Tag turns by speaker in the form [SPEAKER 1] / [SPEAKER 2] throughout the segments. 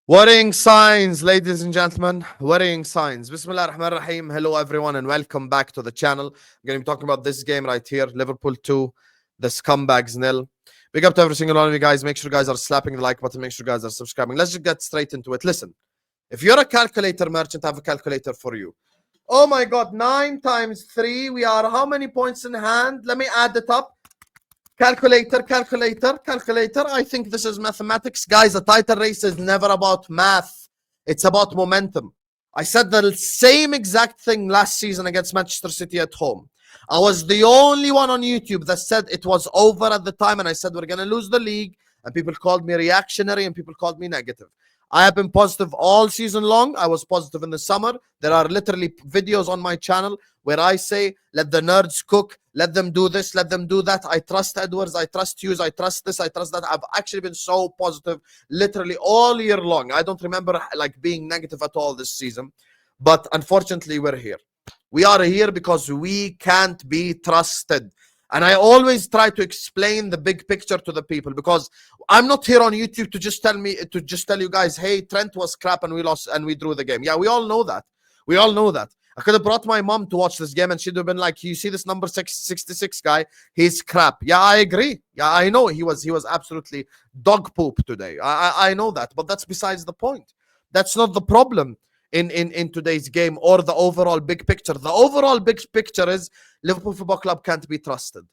[SPEAKER 1] Worrying signs, ladies and gentlemen. Worrying signs. Bismillah ar-Rahman ar-Rahim. Hello, everyone, and welcome back to the channel. I'm going to be talking about this game right here. Liverpool 2, the Scumbags nil. Big up to every single one of you guys. Make sure you guys are slapping the like button. Make sure you guys are subscribing. Let's just get straight into it. Listen, if you're a calculator merchant, I have a calculator for you. Oh my God, 9 times 3. We are how many points in hand? Let me add it up. Calculator. I think this is mathematics. Guys, a title race is never about math. It's about momentum. I said the same exact thing last season against Manchester City at home. I was the only one on YouTube that said it was over at the time, and I said we're going to lose the league, and people called me reactionary and people called me negative. I have been positive all season long. I was positive in the summer. There are literally videos on my channel where I say, let the nerds cook, let them do this, let them do that. I trust Edwards, I trust Hughes, I trust this, I trust that. I've actually been so positive literally all year long. I don't remember like being negative at all this season. But unfortunately, we're here. We are here because we can't be trusted. And I always try to explain the big picture to the people, because I'm not here on YouTube to just tell you guys, hey, Trent was crap and we lost and we drew the game. Yeah, we all know that. We all know that. I could have brought my mom to watch this game and she'd have been like, you see this number 66 guy, he's crap. Yeah, I agree. Yeah, I know he was absolutely dog poop today. I know that, but that's besides the point. That's not the problem in today's game or the overall big picture. The overall big picture is Liverpool Football Club can't be trusted,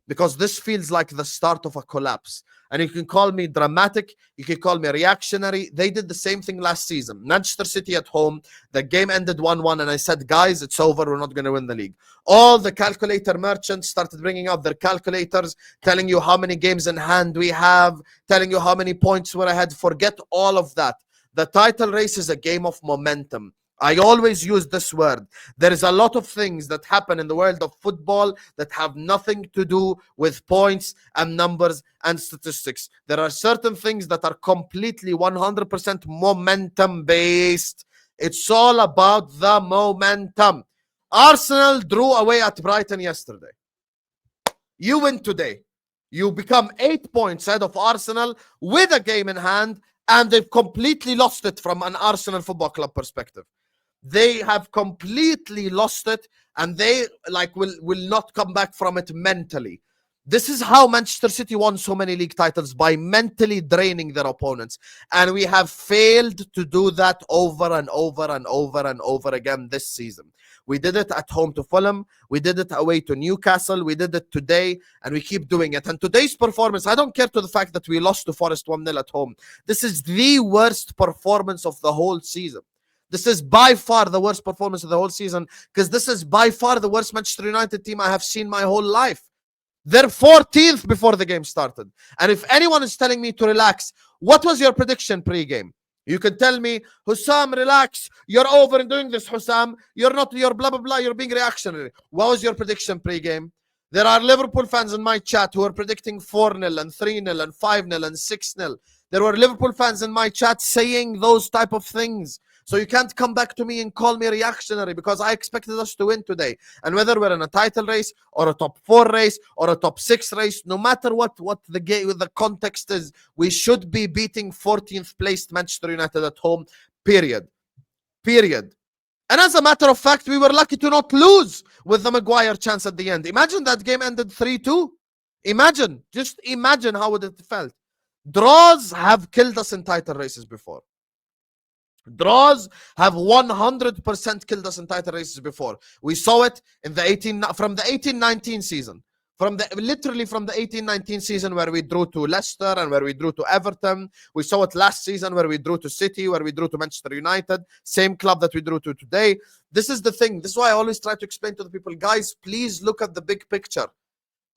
[SPEAKER 1] because this feels like the start of a collapse. And you can call me dramatic, you can call me reactionary. They did the same thing last season. Manchester City at home, the game ended 1-1, and I said, guys, it's over, we're not going to win the league. All the calculator merchants started bringing out their calculators, telling you how many games in hand we have, telling you how many points we're ahead. Forget all of that. The title race is a game of momentum. I always use this word. There is a lot of things that happen in the world of football that have nothing to do with points and numbers and statistics. There are certain things that are completely 100% momentum based. It's all about the momentum. Arsenal drew away at Brighton yesterday. You win today. You become 8 points ahead of Arsenal with a game in hand, and they've completely lost it from an Arsenal Football Club perspective. They have completely lost it, and they will not come back from it mentally. This is how Manchester City won so many league titles, by mentally draining their opponents. And we have failed to do that over and over and over and over again this season. We did it at home to Fulham. We did it away to Newcastle. We did it today, and we keep doing it. And today's performance, I don't care to the fact that we lost to Forest 1-0 at home. This is the worst performance of the whole season. This is by far the worst performance of the whole season, because this is by far the worst Manchester United team I have seen my whole life. They're 14th before the game started. And if anyone is telling me to relax, what was your prediction pre-game? You can tell me, Hussam, relax. You're over in doing this, Hussam. You're blah, blah, blah. You're being reactionary. What was your prediction pre-game? There are Liverpool fans in my chat who are predicting 4-0 and 3-0 and 5-0 and 6-0. There were Liverpool fans in my chat saying those type of things. So you can't come back to me and call me reactionary, because I expected us to win today. And whether we're in a title race or a top 4 race or a top 6 race, no matter what the context is, we should be beating 14th placed Manchester United at home, period. And as a matter of fact, we were lucky to not lose with the Maguire chance at the end. Imagine that game ended 3-2. Just imagine how would it felt. Draws have killed us in title races before. Draws have 100% killed us in title races before. We saw it in the 18-19 season. Literally from the 18-19 season, where we drew to Leicester and where we drew to Everton. We saw it last season where we drew to City, where we drew to Manchester United, same club that we drew to today. This is the thing. This is why I always try to explain to the people, guys, please look at the big picture.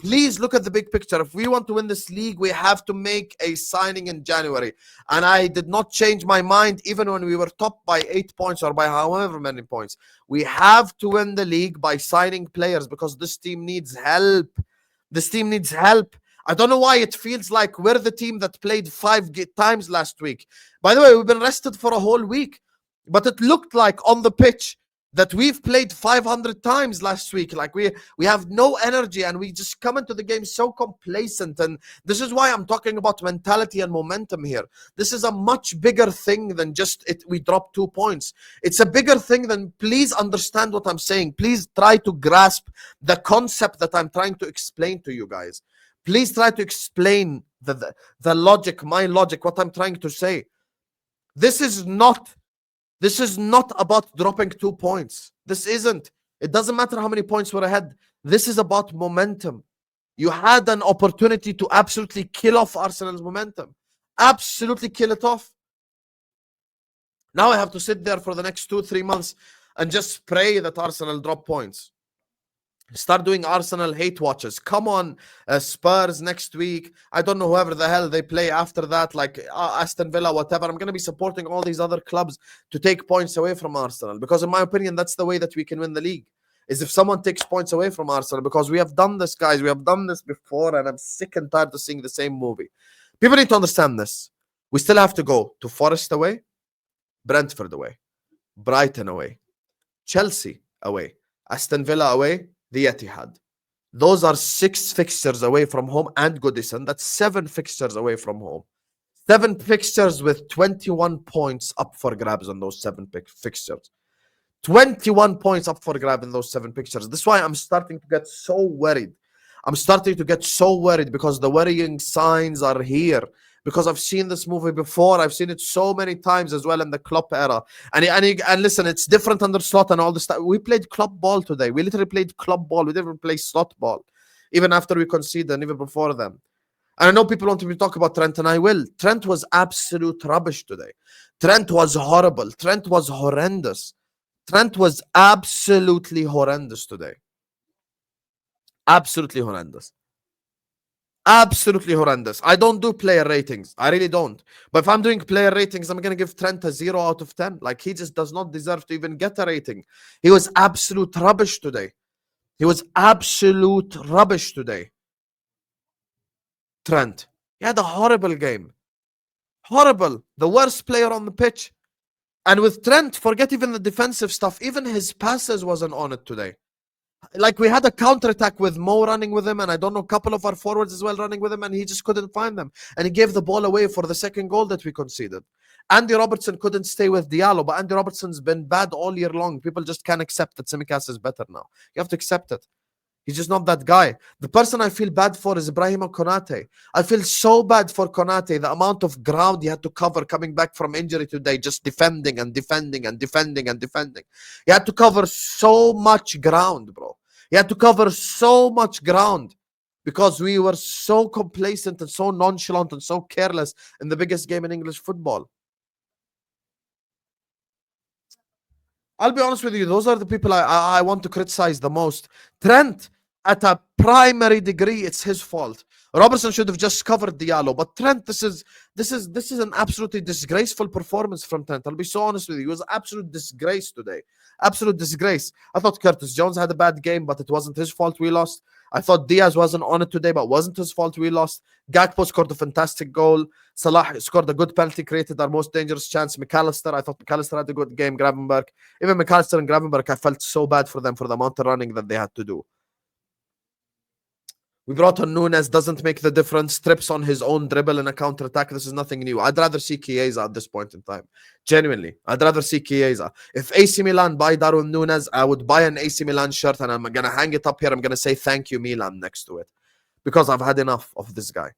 [SPEAKER 1] Please look at the big picture. If we want to win this league, we have to make a signing in January. And I did not change my mind even when we were top by 8 points or by however many points. We have to win the league by signing players, because this team needs help. This team needs help. I don't know why it feels like we're the team that played 5 times last week. By the way, we've been rested for a whole week. But it looked like on the pitch that we've played 500 times last week. Like we have no energy and we just come into the game so complacent. And this is why I'm talking about mentality and momentum here. This is a much bigger thing than just it. We dropped 2 points. It's a bigger thing than, please understand what I'm saying. Please try to grasp the concept that I'm trying to explain to you guys. Please try to explain the logic, my logic, what I'm trying to say. This is not about dropping 2 points. This isn't. It doesn't matter how many points we're ahead. This is about momentum. You had an opportunity to absolutely kill off Arsenal's momentum. Absolutely kill it off. Now I have to sit there for the next 2-3 months and just pray that Arsenal drop points. Start doing Arsenal hate watches. Come on, Spurs next week. I don't know whoever the hell they play after that, like Aston Villa, whatever. I'm going to be supporting all these other clubs to take points away from Arsenal. Because in my opinion, that's the way that we can win the league. Is if someone takes points away from Arsenal. Because we have done this, guys. We have done this before. And I'm sick and tired of seeing the same movie. People need to understand this. We still have to go to Forest away, Brentford away, Brighton away, Chelsea away, Aston Villa away, the Etihad. Those are 6 fixtures away from home, and Goodison. That's 7 fixtures away from home. 7 fixtures with 21 points up for grabs on those 7 fixtures. 21 points up for grabs in those 7 fixtures. This is why I'm starting to get so worried. I'm starting to get so worried because the worrying signs are here. Because I've seen this movie before. I've seen it so many times as well in the Klopp era. And listen, it's different under Slot and all this stuff. We played Klopp ball today. We literally played Klopp ball. We didn't play Slot ball. Even after we conceded and even before them. And I know people want to talk about Trent, and I will. Trent was absolute rubbish today. Trent was horrible. Trent was horrendous. Trent was absolutely horrendous today. Absolutely horrendous. Absolutely horrendous. I don't do player ratings. I really don't. But if I'm doing player ratings, I'm going to give Trent a 0 out of 10. Like, he just does not deserve to even get a rating. He was absolute rubbish today. He was absolute rubbish today. Trent. He had a horrible game. Horrible. The worst player on the pitch. And with Trent, forget even the defensive stuff. Even his passes wasn't on it today. Like, we had a counter-attack with Mo running with him, and I don't know, a couple of our forwards as well running with him, and he just couldn't find them. And he gave the ball away for the second goal that we conceded. Andy Robertson couldn't stay with Diallo, but Andy Robertson's been bad all year long. People just can't accept that Tsimikas is better now. You have to accept it. He's just not that guy. The person I feel bad for is Ibrahima Konate. I feel so bad for Konate. The amount of ground he had to cover coming back from injury today, just defending and defending and defending and defending. He had to cover so much ground, bro. He had to cover so much ground because we were so complacent and so nonchalant and so careless in the biggest game in English football. I'll be honest with you. Those are the people I want to criticize the most. Trent, at a primary degree, it's his fault. Robertson should have just covered Diallo, but Trent, this is an absolutely disgraceful performance from Trent. I'll be so honest with you. It was absolute disgrace today. Absolute disgrace. I thought Curtis Jones had a bad game, but it wasn't his fault we lost. I thought Diaz wasn't on it today, but wasn't his fault we lost. Gakpo scored a fantastic goal. Salah scored a good penalty, created our most dangerous chance. McAllister, I thought McAllister had a good game. Gravenberg, even McAllister and Gravenberg, I felt so bad for them for the amount of running that they had to do. We brought on Nunes, doesn't make the difference, trips on his own dribble in a counter-attack. This is nothing new. I'd rather see Chiesa at this point in time. Genuinely, I'd rather see Chiesa. If AC Milan buy Darwin Nunes, I would buy an AC Milan shirt and I'm going to hang it up here. I'm going to say thank you, Milan, next to it. Because I've had enough of this guy.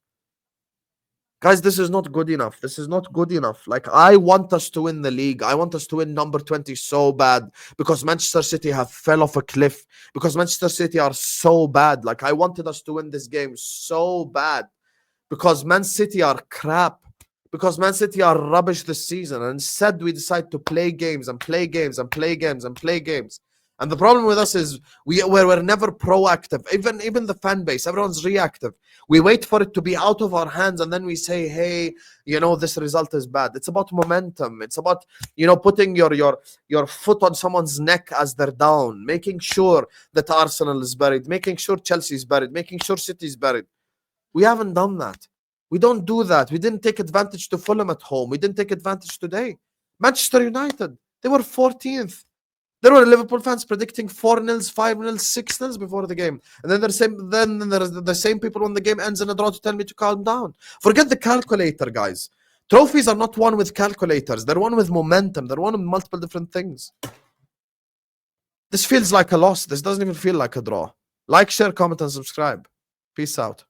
[SPEAKER 1] Guys, this is not good enough. This is not good enough. Like, I want us to win the league. I want us to win number 20 so bad because Manchester City have fell off a cliff. Because Manchester City are so bad. Like, I wanted us to win this game so bad because Man City are crap. Because Man City are rubbish this season. And instead, we decide to play games and play games and play games and play games. And the problem with us is we're never proactive. Even the fan base, everyone's reactive. We wait for it to be out of our hands and then we say, hey, this result is bad. It's about momentum. It's about, putting your foot on someone's neck as they're down, making sure that Arsenal is buried, making sure Chelsea is buried, making sure City is buried. We haven't done that. We don't do that. We didn't take advantage to Fulham at home. We didn't take advantage today. Manchester United, they were 14th. There were Liverpool fans predicting 4-0, 5-0, 6-0 before the game. And then there's the same people when the game ends in a draw to tell me to calm down. Forget the calculator, guys. Trophies are not won with calculators. They're won with momentum. They're won with multiple different things. This feels like a loss. This doesn't even feel like a draw. Like, share, comment, and subscribe. Peace out.